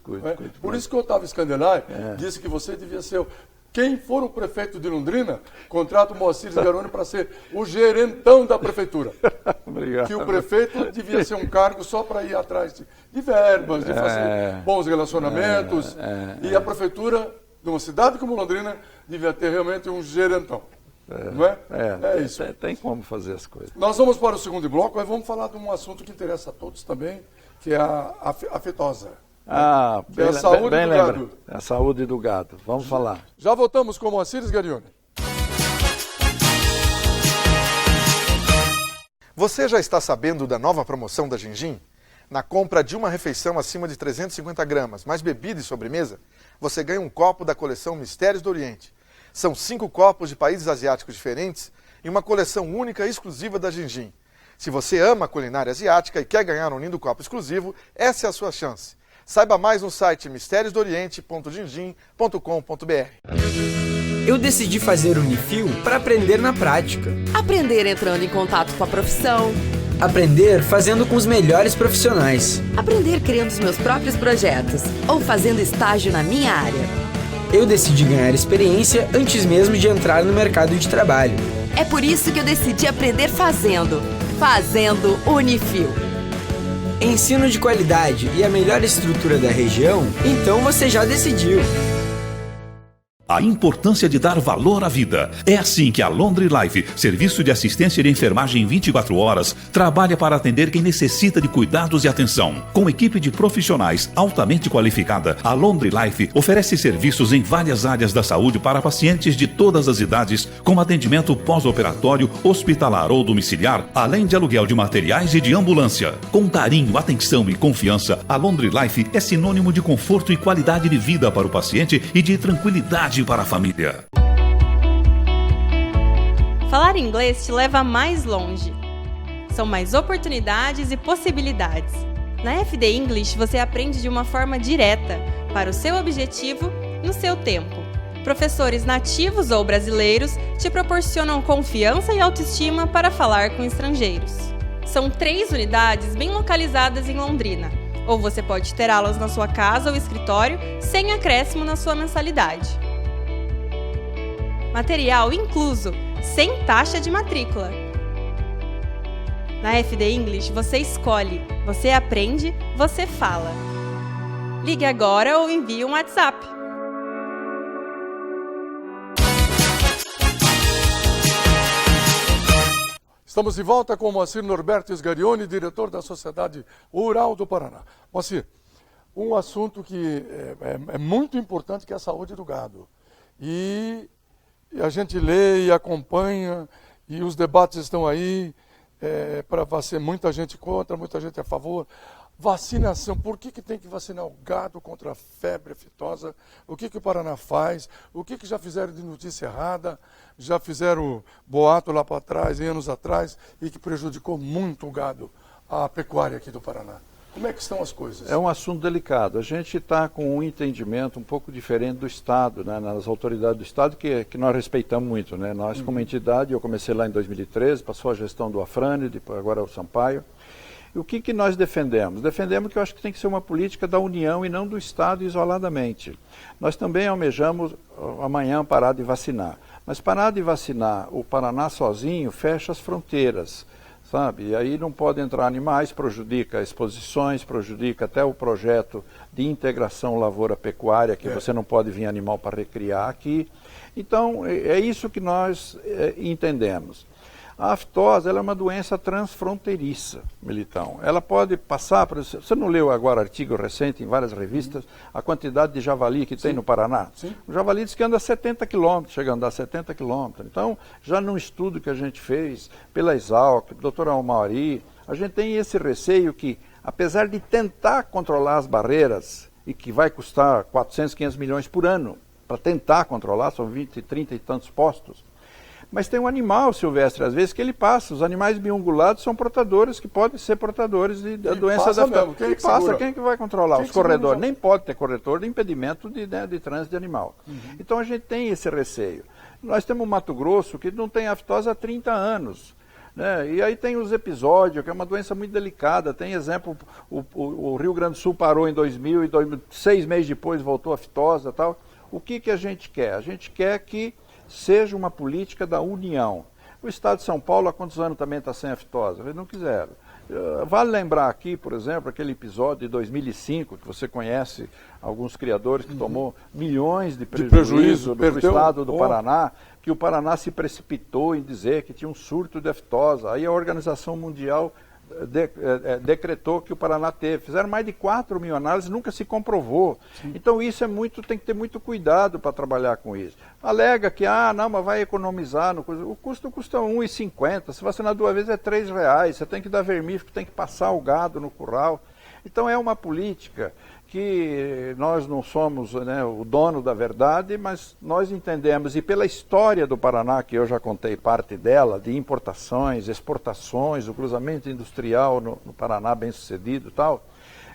Por isso que o Otávio Scandelai disse que você devia ser... Quem for o prefeito de Londrina, contrata o Moacir Sgaroni para ser o gerentão da prefeitura. Obrigado. Que o prefeito devia ser um cargo só para ir atrás de verbas, de fazer bons relacionamentos. E a prefeitura de uma cidade como Londrina devia ter realmente um gerentão. Não é? É isso. Tem como fazer as coisas. Nós vamos para o segundo bloco, aí vamos falar de um assunto que interessa a todos também, que é a afetosa. Bem, saúde bem do lembra. gado. A saúde do gado. Vamos falar. Já voltamos com o Moacir Sgaroni. Você já está sabendo da nova promoção da Gingin? Na compra de uma refeição acima de 350 gramas, mais bebida e sobremesa, você ganha um copo da coleção Mistérios do Oriente. São 5 copos de países asiáticos diferentes e uma coleção única e exclusiva da Gingin. Se você ama a culinária asiática e quer ganhar um lindo copo exclusivo, essa é a sua chance. Saiba mais no site mistériosdooriente.gingin.com.br. Eu decidi fazer o Unifil para aprender na prática. Aprender entrando em contato com a profissão. Aprender fazendo com os melhores profissionais. Aprender criando os meus próprios projetos. Ou fazendo estágio na minha área. Eu decidi ganhar experiência antes mesmo de entrar no mercado de trabalho. É por isso que eu decidi aprender fazendo. Fazendo Unifil. Ensino de qualidade e a melhor estrutura da região, então você já decidiu. A importância de dar valor à vida. É assim que a Laundry Life, serviço de assistência de enfermagem 24 horas, trabalha para atender quem necessita de cuidados e atenção. Com equipe de profissionais altamente qualificada, a Laundry Life oferece serviços em várias áreas da saúde para pacientes de todas as idades, como atendimento pós-operatório, hospitalar ou domiciliar, além de aluguel de materiais e de ambulância. Com carinho, atenção e confiança, a Laundry Life é sinônimo de conforto e qualidade de vida para o paciente e de tranquilidade para a família. Falar inglês te leva mais longe. São mais oportunidades e possibilidades. Na FD English você aprende de uma forma direta, para o seu objetivo, no seu tempo. Professores nativos ou brasileiros te proporcionam confiança e autoestima para falar com estrangeiros. São 3 unidades bem localizadas em Londrina, ou você pode ter aulas na sua casa ou escritório sem acréscimo na sua mensalidade. Material incluso, sem taxa de matrícula. Na FD English você escolhe, você aprende, você fala. Ligue agora ou envie um WhatsApp. Estamos de volta com o Moacir Norberto Sgaroni, diretor da Sociedade Rural do Paraná. Moacir, um assunto que é muito importante, que é a saúde do gado. E a gente lê e acompanha, e os debates estão aí, para ser muita gente contra, muita gente a favor. Vacinação, por que tem que vacinar o gado contra a febre aftosa? O que o Paraná faz? O que já fizeram de notícia errada? Já fizeram boato lá para trás, anos atrás, e que prejudicou muito o gado, a pecuária aqui do Paraná. Como é que estão as coisas? É um assunto delicado. A gente está com um entendimento um pouco diferente do Estado, né, nas autoridades do Estado, que nós respeitamos muito. Né? Nós, como entidade, eu comecei lá em 2013, passou a gestão do Afrânio, depois agora o Sampaio. E o que nós defendemos? Defendemos que eu acho que tem que ser uma política da União e não do Estado isoladamente. Nós também almejamos amanhã parar de vacinar. Mas parar de vacinar o Paraná sozinho fecha as fronteiras, sabe? E aí não pode entrar animais, prejudica exposições, prejudica até o projeto de integração lavoura-pecuária, que você não pode vir animal para recriar aqui. Então, é isso que nós entendemos. A aftosa ela é uma doença transfronteiriça, Militão. Ela pode passar, você não leu agora artigo recente em várias revistas, a quantidade de javali que tem no Paraná? Sim. O javali diz que anda 70 quilômetros, chega a andar 70 quilômetros. Então, já num estudo que a gente fez pela Exalc, doutor Almauri, a gente tem esse receio que, apesar de tentar controlar as barreiras, e que vai custar 400, 500 milhões por ano, para tentar controlar, são 20, 30 e tantos postos, mas tem um animal silvestre, às vezes, que ele passa. Os animais biungulados são portadores, que podem ser portadores da doença da aftosa. Quem passa, quem é que vai controlar? Os corredores. Nem pode ter corretor de impedimento de trânsito de animal. Então a gente tem esse receio. Nós temos o Mato Grosso, que não tem aftosa há 30 anos. Né? E aí tem os episódios, que é uma doença muito delicada. Tem exemplo, o Rio Grande do Sul parou em 2000 e 6 meses depois voltou a aftosa e tal. O que a gente quer? A gente quer que seja uma política da União. O Estado de São Paulo há quantos anos também está sem aftosa? Eles não quiseram. Vale lembrar aqui, por exemplo, aquele episódio de 2005, que você conhece alguns criadores que tomou milhões de prejuízo do Estado do Paraná, que o Paraná se precipitou em dizer que tinha um surto de aftosa. Aí a Organização Mundial decretou que o Paraná teve. Fizeram mais de 4 mil análises, nunca se comprovou. Sim. Então isso tem que ter muito cuidado para trabalhar com isso. Alega que, não, mas vai economizar. O custo custa R$1,50. Se vacinar 2 vezes é R$3. Você tem que dar vermífugo, tem que passar o gado no curral. Então é uma política que nós não somos, né, o dono da verdade, mas nós entendemos, e pela história do Paraná, que eu já contei parte dela, de importações, exportações, o cruzamento industrial no Paraná bem sucedido e tal,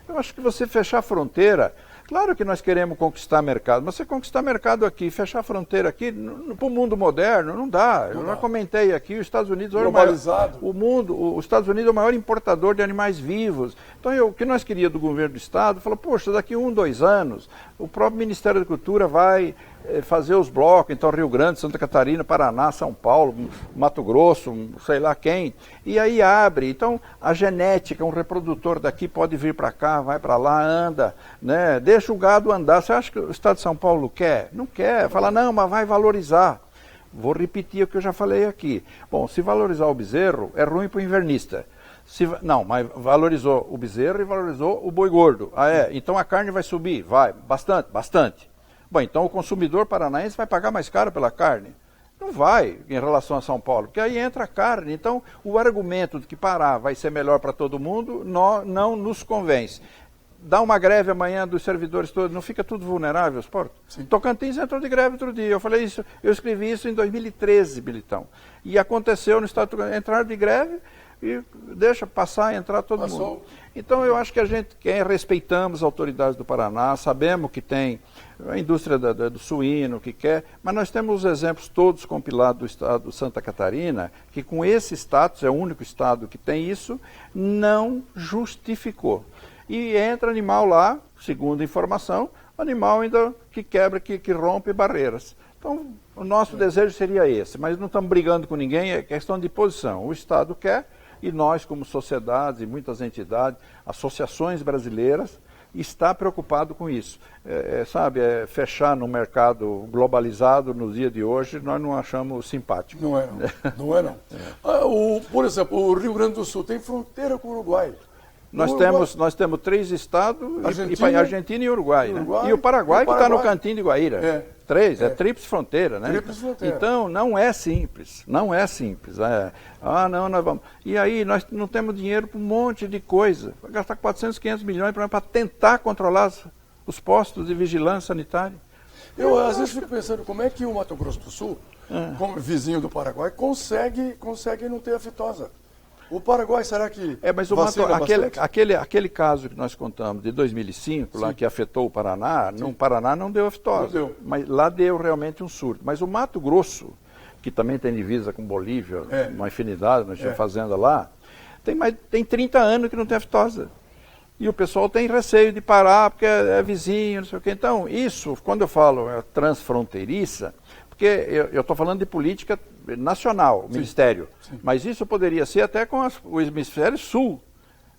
eu acho que você fechar a fronteira, claro que nós queremos conquistar mercado, mas você conquistar mercado aqui, fechar a fronteira aqui, para o mundo moderno, não dá. Eu já comentei aqui, os Estados Unidos os Estados Unidos é o maior importador de animais vivos. Então, o que nós queríamos do governo do Estado, falou, poxa, daqui 1, 2 anos, o próprio Ministério da Cultura vai fazer os blocos, então Rio Grande, Santa Catarina, Paraná, São Paulo, Mato Grosso, sei lá quem, e aí abre. Então, a genética, um reprodutor daqui pode vir para cá, vai para lá, anda, né? Deixa o gado andar. Você acha que o Estado de São Paulo quer? Não quer. Fala, não, mas vai valorizar. Vou repetir o que eu já falei aqui. Bom, se valorizar o bezerro, é ruim para o invernista. Não, mas valorizou o bezerro e valorizou o boi gordo. Então a carne vai subir? Vai, bastante. Bom, então o consumidor paranaense vai pagar mais caro pela carne? Não vai, em relação a São Paulo, porque aí entra a carne. Então, o argumento de que Pará vai ser melhor para todo mundo não nos convence. Dá uma greve amanhã dos servidores todos, não fica tudo vulnerável os portos? Sim. Tocantins entrou de greve outro dia. Eu escrevi isso em 2013, Militão. E aconteceu no estado, entraram de greve e deixa passar e entrar todo mundo. Então eu acho que a gente respeitamos as autoridades do Paraná, sabemos que tem a indústria do suíno, que quer, mas nós temos os exemplos todos compilados do estado de Santa Catarina, que com esse status, é o único estado que tem isso, não justificou. E entra animal lá, segundo informação, animal ainda que quebra, que rompe barreiras. Então, o nosso desejo seria esse, mas não estamos brigando com ninguém, é questão de posição. O Estado quer, e nós, como sociedades e muitas entidades, associações brasileiras, está preocupado com isso. Fechar no mercado globalizado nos dias de hoje, nós não achamos simpático. Não é, não. Por exemplo, o Rio Grande do Sul tem fronteira com o Uruguai. Nós temos 3 estados, Argentina e Uruguai, né? E o Paraguai que está no cantinho de Guaíra. 3, é tríplice fronteira, né? Tríplice fronteira. Então, não é simples. Nós vamos. E aí, nós não temos dinheiro para um monte de coisa. Vai gastar 400, 500 milhões para tentar controlar os postos de vigilância sanitária. Eu, às vezes, fico pensando como é que o Mato Grosso do Sul, como vizinho do Paraguai, consegue não ter aftosa. O Paraguai, será que mas aquele caso que nós contamos de 2005, lá que afetou o Paraná, no Paraná não deu aftosa, mas lá deu realmente um surto. Mas o Mato Grosso, que também tem divisa com Bolívia, uma infinidade, nós tínhamos fazenda lá, tem 30 anos que não tem aftosa. E o pessoal tem receio de parar porque é vizinho, não sei o quê. Então, isso, quando eu falo transfronteiriça, porque eu estou falando de política nacional, Ministério, mas isso poderia ser até com o Hemisfério Sul,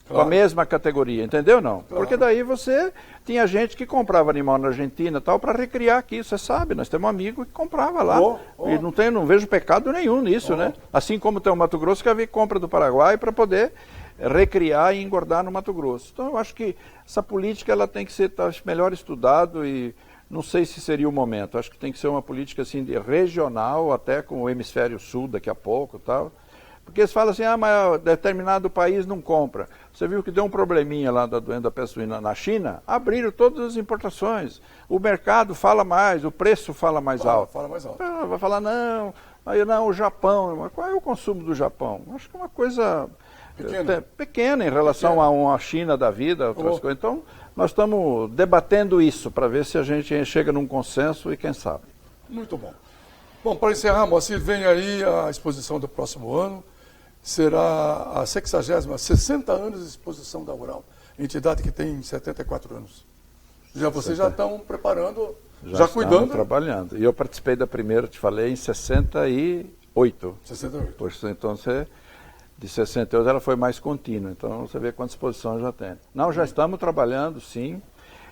com a mesma categoria, entendeu não? Porque daí você tinha gente que comprava animal na Argentina tal para recriar aqui, você sabe, nós temos um amigo que comprava lá. E não vejo pecado nenhum nisso, né? Assim como tem o Mato Grosso que havia compra do Paraguai para poder recriar e engordar no Mato Grosso. Então eu acho que essa política ela tem que ser melhor estudado e não sei se seria o momento. Acho que tem que ser uma política assim regional, até com o Hemisfério Sul daqui a pouco, tal. Porque eles falam assim, mas determinado país não compra. Você viu que deu um probleminha lá da doença da peste suína na China? Abriram todas as importações. O mercado fala mais, o preço fala mais alto. Fala mais alto. Vai falar, não, o Japão. Mas qual é o consumo do Japão? Acho que é uma coisa pequena em relação a uma China da vida, outras coisas. Então, nós estamos debatendo isso para ver se a gente chega num consenso e quem sabe. Muito bom. Bom, para encerrar, Moacir, vem aí a exposição do próximo ano. Será a 60 anos de exposição da Rural, entidade que tem 74 anos. Vocês já estão preparando, já cuidando? Trabalhando. E eu participei da primeira, te falei, em 68. 68. Então, de 68 ela foi mais contínua. Então, você vê quantas exposições já tem. Não, já estamos trabalhando, sim.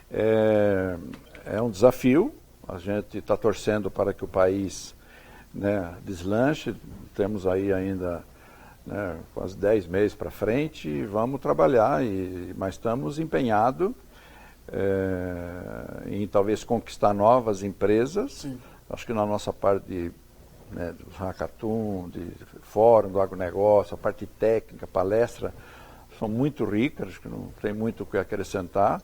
É um desafio. A gente está torcendo para que o país, né, deslanche. Temos aí ainda... quase 10 meses para frente, e vamos trabalhar, mas estamos empenhados em talvez conquistar novas empresas. Sim. Acho que na nossa parte do hackathon, de fórum, do agronegócio, a parte técnica, palestra, são muito ricas, acho que não tem muito o que acrescentar.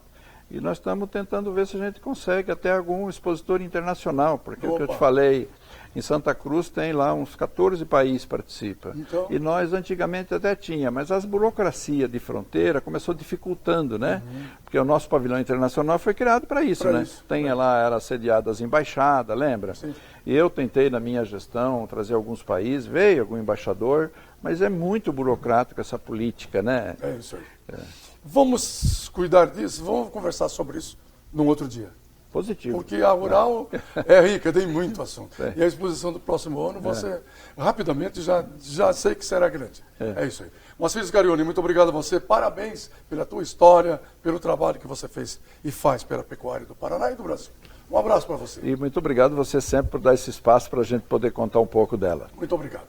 E nós estamos tentando ver se a gente consegue até algum expositor internacional, porque o que eu te falei, em Santa Cruz tem lá uns 14 países que participam. Então... E nós antigamente até tinha, mas as burocracias de fronteira começou dificultando, né? Porque o nosso pavilhão internacional foi criado para isso, né? Tem lá, era sediado as embaixadas, lembra? Sim. E eu tentei na minha gestão trazer alguns países, veio algum embaixador, mas é muito burocrático essa política, né? É isso aí. Vamos cuidar disso, vamos conversar sobre isso num outro dia. Positivo. Porque a Rural é rica, tem muito assunto. E a exposição do próximo ano, você rapidamente já sei que será grande. É isso aí. Moacir Sgarione, muito obrigado a você. Parabéns pela tua história, pelo trabalho que você fez e faz pela pecuária do Paraná e do Brasil. Um abraço para você. E muito obrigado você sempre por dar esse espaço para a gente poder contar um pouco dela. Muito obrigado.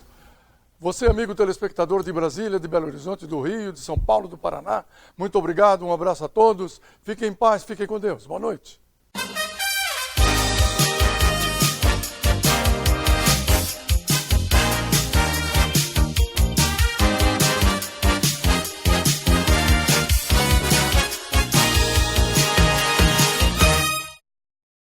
Você, amigo telespectador de Brasília, de Belo Horizonte, do Rio, de São Paulo, do Paraná, muito obrigado, um abraço a todos. Fiquem em paz, fiquem com Deus. Boa noite.